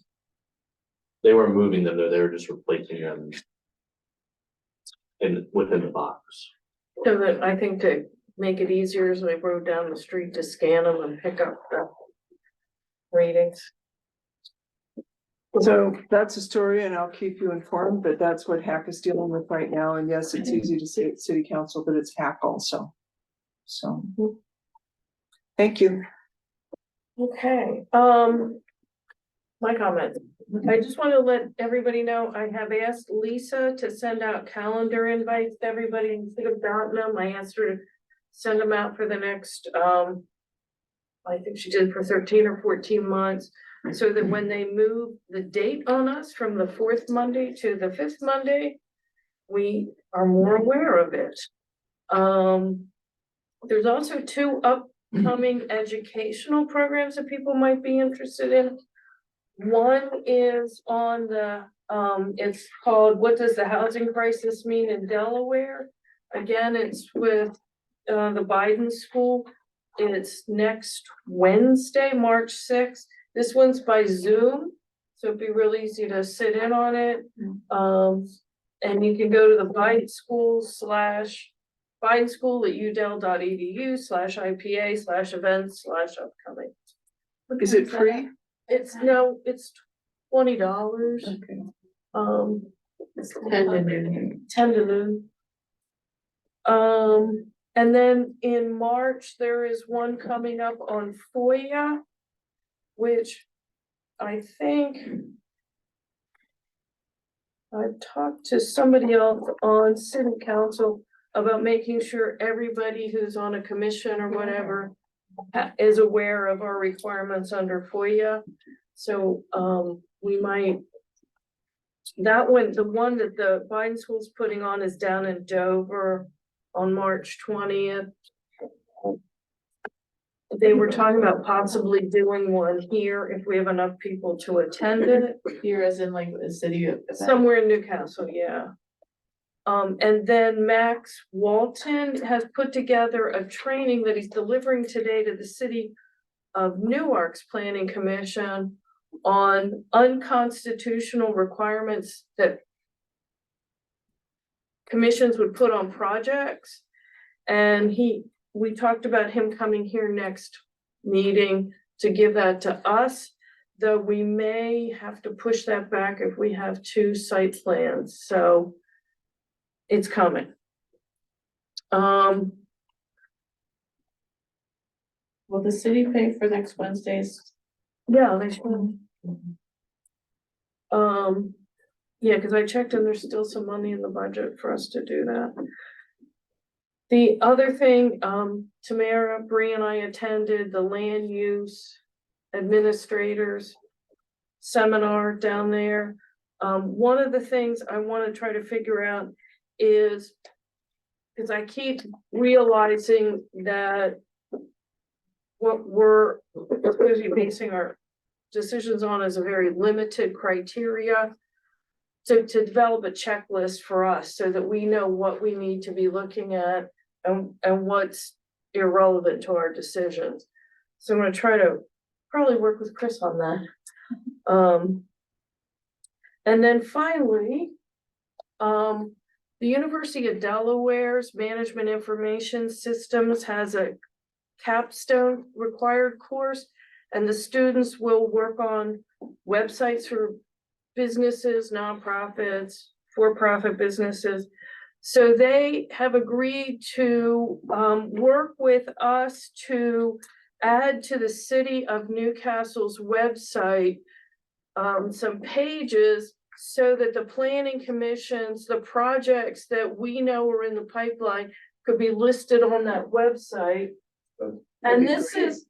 They weren't moving them, though. They were just replacing them within the box. So that I think to make it easier, as we rode down the street to scan them and pick up the readings. So that's a story, and I'll keep you informed, but that's what Hack is dealing with right now. And yes, it's easy to say it's city council, but it's Hack also. So. Thank you. Okay, my comment. I just want to let everybody know, I have asked Lisa to send out calendar invites to everybody instead of gotten them. I asked her to send them out for the next, I think she did for 13 or 14 months. So that when they move the date on us from the 4th Monday to the 5th Monday, we are more aware of it. There's also 2 upcoming educational programs that people might be interested in. One is on the, it's called, What Does the Housing Crisis Mean in Delaware? Again, it's with the Biden School. It's next Wednesday, March 6th. This one's by Zoom, so it'd be really easy to sit in on it. And you can go to the Biden School / bidenschool@udel.edu/IPA/events/upcoming. Is it free? It's $20. Okay. It's 10 to noon. 10 to noon. And then in March, there is one coming up on FOIA, which I think I've talked to somebody else on city council about making sure everybody who's on a commission or whatever is aware of our requirements under FOIA. So, we might, that one, the one that the Biden School's putting on is down in Dover on March 20th. They were talking about possibly doing one here if we have enough people to attend it. Here as in like a city of. Somewhere in Newcastle, yeah. And then Max Walton has put together a training that he's delivering today to the city of Newark's Planning Commission on unconstitutional requirements that commissions would put on projects. And we talked about him coming here next meeting to give that to us, though we may have to push that back if we have 2 site plans, so it's coming. Will the city pay for next Wednesday's? Yeah, they should. Yeah, because I checked and there's still some money in the budget for us to do that. The other thing, Tamara, Bree and I attended the land use administrators seminar down there. One of the things I want to try to figure out is, because I keep realizing that what we're supposed to be basing our decisions on is a very limited criteria. To develop a checklist for us so that we know what we need to be looking at and what's irrelevant to our decisions. So I'm gonna try to probably work with Chris on that. And then finally, the University of Delaware's Management Information Systems has a capstone required course, and the students will work on websites for businesses, nonprofits, for-profit businesses. So they have agreed to work with us to add to the city of Newcastle's website some pages so that the planning commissions, the projects that we know are in the pipeline could be listed on that website. And this is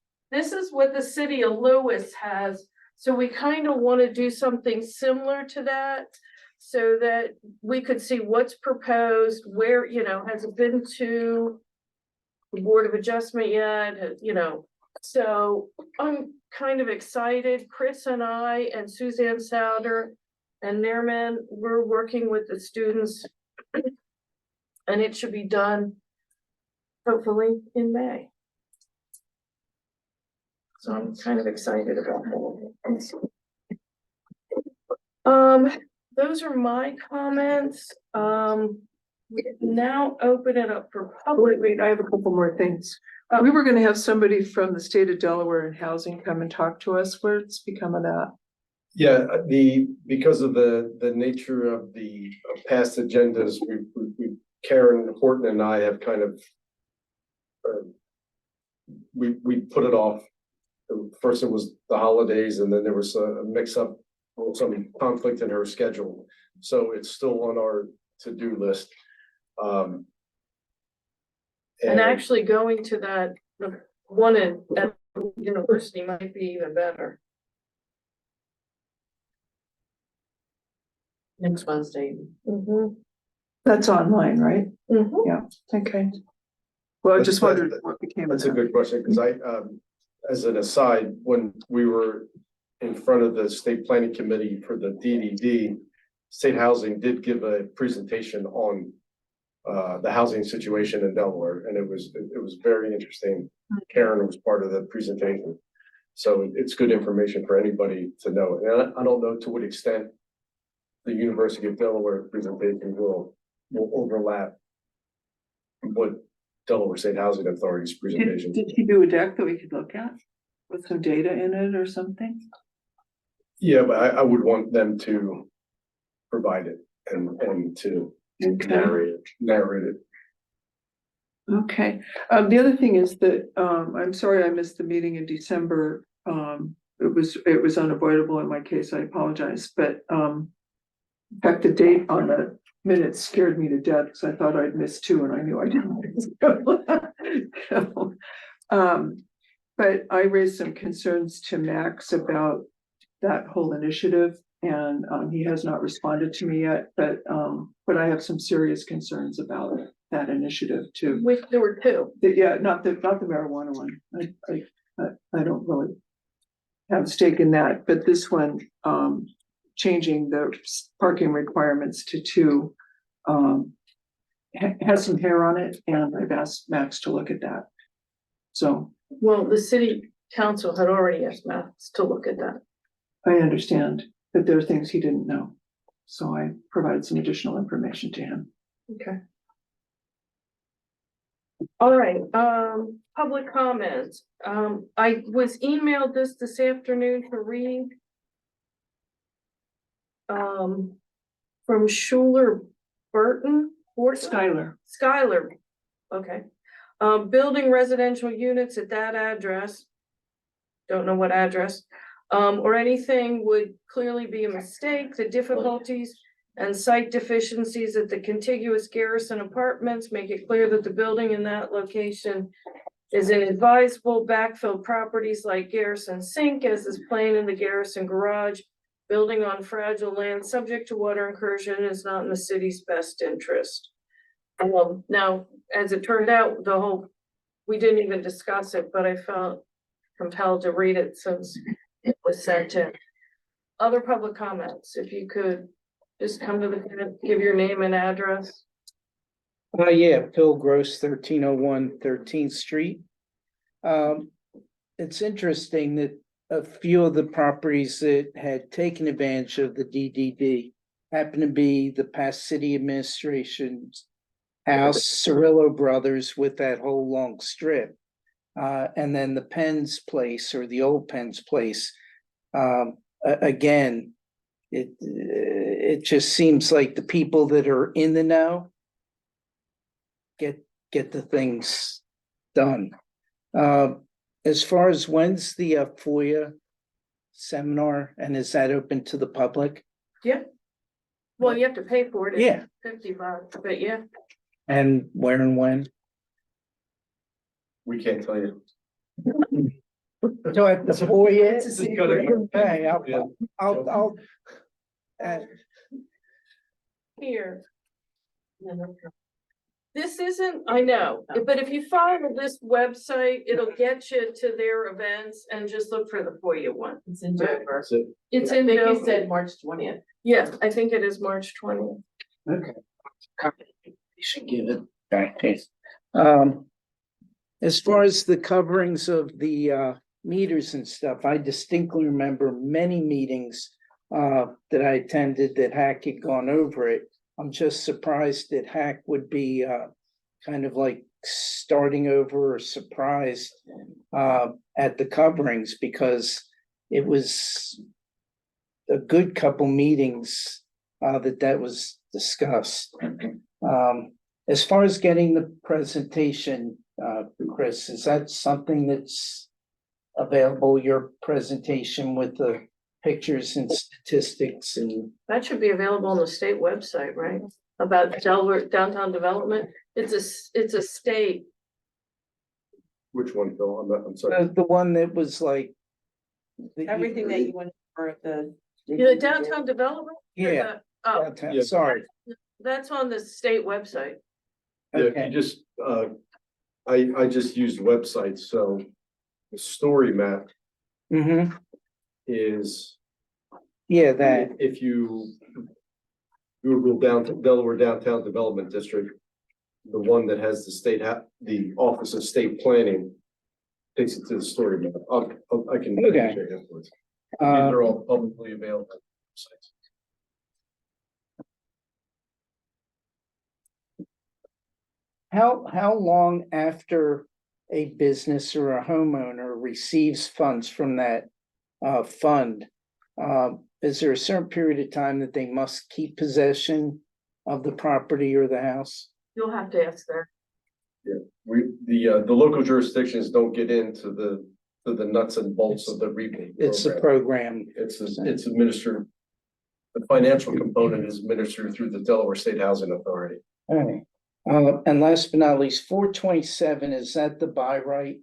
what the city of Lewis has. So we kind of want to do something similar to that so that we could see what's proposed, where, has it been to the Board of Adjustment yet, so I'm kind of excited. Chris and I and Suzanne Souder and Nairman, we're working with the students and it should be done hopefully in May. So I'm kind of excited about that. Those are my comments. We now open it up for public. Wait, I have a couple more things. We were gonna have somebody from the state of Delaware and housing come and talk to us. Where's become of that? Yeah, because of the nature of the past agendas, Karen Horton and I have kind of we put it off. First it was the holidays and then there was a mix up or some conflict in her schedule. So it's still on our to-do list. And actually going to that, the one at university might be even better. Next Wednesday. Mhm. That's online, right? Mhm. Yeah, okay. Well, I just wondered what became of That's a that. good question, because as an aside, when we were in front of the state planning committee for the DDD, state housing did give a presentation on the housing situation in Delaware, and it was very interesting. Karen was part of the presentation. So it's good information for anybody to know. And I don't know to what extent the University of Delaware presentation will overlap what Delaware State Housing Authority's presentation. Did he do a deck that we could look at with some data in it or something? Yeah, but I would want them to provide it and to Okay. narrate it. Okay, the other thing is that, I'm sorry I missed the meeting in December. It was unavoidable in my case, I apologize, but, in fact, the date on the minutes scared me to death, because I thought I'd missed two and I knew I didn't. So, but I raised some concerns to Max about that whole initiative, and, he has not responded to me yet, but I have some serious concerns about that initiative too. There were two. Yeah, not the marijuana one. I don't really have a stake in that, but this one, changing the parking requirements to two, has some hair on it, and I've asked Max to look at that. So Well, the city council had already asked Max to look at that. I understand that there are things he didn't know. So I provided some additional information to him. Okay. All right, public comments. I was emailed this afternoon to read. From Schuler Burton. Skylar, okay. Building residential units at that address. Don't know what address, or anything would clearly be a mistake. The difficulties and site deficiencies at the contiguous Garrison Apartments make it clear that the building in that location is inadvisable. Backfill properties like Garrison Sink, as is plain in the Garrison Garage. Building on fragile land subject to water incursion is not in the city's best interest. Now, as it turned out, we didn't even discuss it, but I felt compelled to read it since it was sent in. Other public comments, if you could just come to the, give your name and address. Yeah, Bill Gross, 1301 13th Street. It's interesting that a few of the properties that had taken advantage of the DDD happen to be the past city administration's house, Cirillo Brothers with that whole long strip. And then the Penn's place, or the old Penn's place. Again, it just seems like the people that are in the know get the things done. As far as when's the FOIA seminar, and is that open to the public? Well, you have to pay for it. Yeah. $50, but yeah. And where and when? We can't tell you. So at the FOIA? It's a secret. Okay, Yeah. I'll Here. This isn't, I know, but if you follow this website, it'll get you to their events and just look for the FOIA one. It's in Dover. That's it. It's I in think you Dover. said March 20th. Yeah, I think it is March 20th. Okay. You should give it back to. As far as the coverings of the meters and stuff, I distinctly remember many meetings that I attended that Hack had gone over it. I'm just surprised that Hack would be kind of like starting over or surprised at the coverings, because it was a good couple meetings that was discussed. As far as getting the presentation, Chris, is that something that's available, your presentation with the pictures and statistics and? That should be available on the state website, right? About Delaware downtown development. It's a state. Which one, Phil? I'm sorry. The one that was like. Everything that you want for the. Yeah, downtown development? Yeah. Oh, Downtown, Yeah. sorry. that's on the state website. Yeah, Okay. you just, I just used websites, so the story map Mm-hmm, is, yeah, that, if you Google Delaware Downtown Development District, the one that has the Office of State Planning takes it to the story map. I can. Okay. share it afterwards. These are all publicly available sites. how long after a business or a homeowner receives funds from that fund? Is there a certain period of time that they must keep possession of the property or the house? You'll have to ask there. The local jurisdictions don't get into the nuts and bolts of the rebate It's the program. program. It's administered. The financial component is administered through the Delaware State Housing Authority. All right. And last but not least, 427, is that the buy right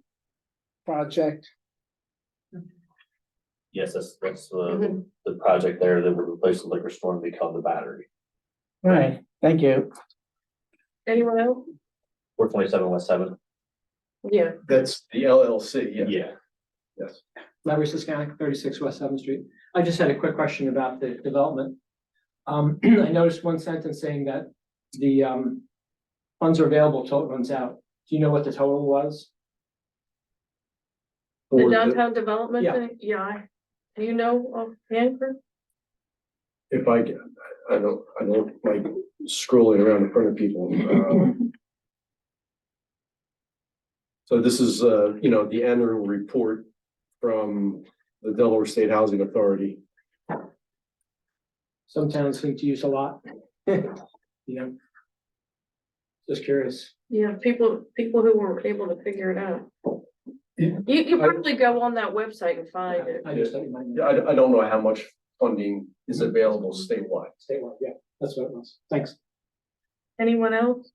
project? Yes, that's the project there that would replace the liquor store and become the Battery. All right, thank you. Anyone else? 427 West 7th. Yeah, That's the LLC, yeah. Yeah. Yes. Larry Siskanik, 36 West 7th Street. I just had a quick question about the development. I noticed one sentence saying that the funds are available till it runs out. Do you know what the total was? the For downtown development Yeah. thing, do you know offhand, Chris? If I don't like scrolling around in front of people. So this is, the annual report from the Delaware State Housing Authority. Some towns seem to use a lot. Just curious. Yeah, people who were able to figure it out. You probably go on that website and find it. I just thought you might Yeah, know. I don't know how much funding is available statewide. Statewide, yeah, that's what it was. Thanks. Anyone else?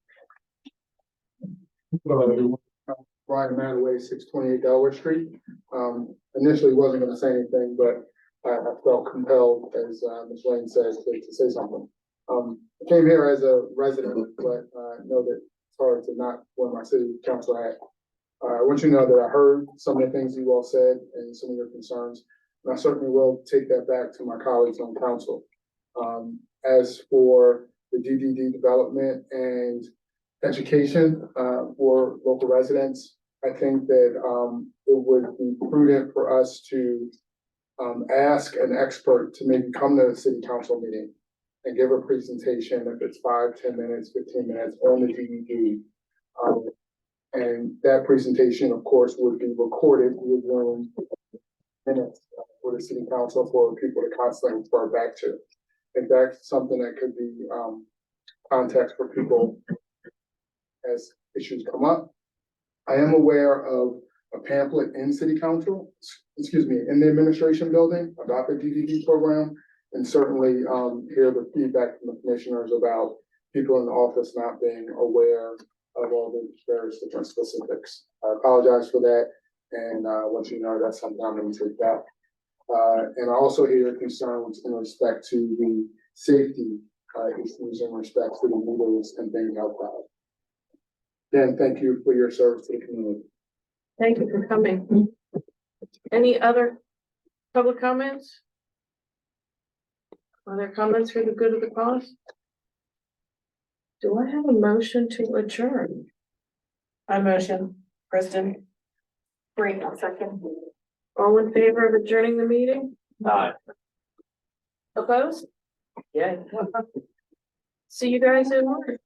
Brian Manaway, 628 Delaware Street. Initially wasn't gonna say anything, but I felt compelled, as Ms. Lane says, to say something. I came here as a resident, but know that it's hard to not wear my city council hat. I want you to know that I heard some of the things you all said and some of your concerns, and I certainly will take that back to my colleagues on council. As for the DDD development and education for local residents, I think that it would be prudent for us to ask an expert to maybe come to the city council meeting and give a presentation, if it's 5, 10 minutes, 15 minutes on the DDD. And that presentation, of course, would be recorded with Zoom minutes for the city council for people to constantly refer back to. In fact, something that could be context for people as issues come up. I am aware of a pamphlet in city council, in the administration building about the DDD program. And certainly hear the feedback from the commissioners about people in the office not being aware of all the various different specifics. I apologize for that, and want you to know that's something I'm going to take back. And I also hear concerns in respect to the safety issues in respect to the meters and things like that. Again, thank you for your service to the community. Thank you for coming. Any other public comments? Other comments for the good of the cause? Do I have a motion to adjourn? I motion, Kristen. Great, I'll second. All in favor of adjourning the meeting? Aye. Opposed? Yeah. See you guys in March.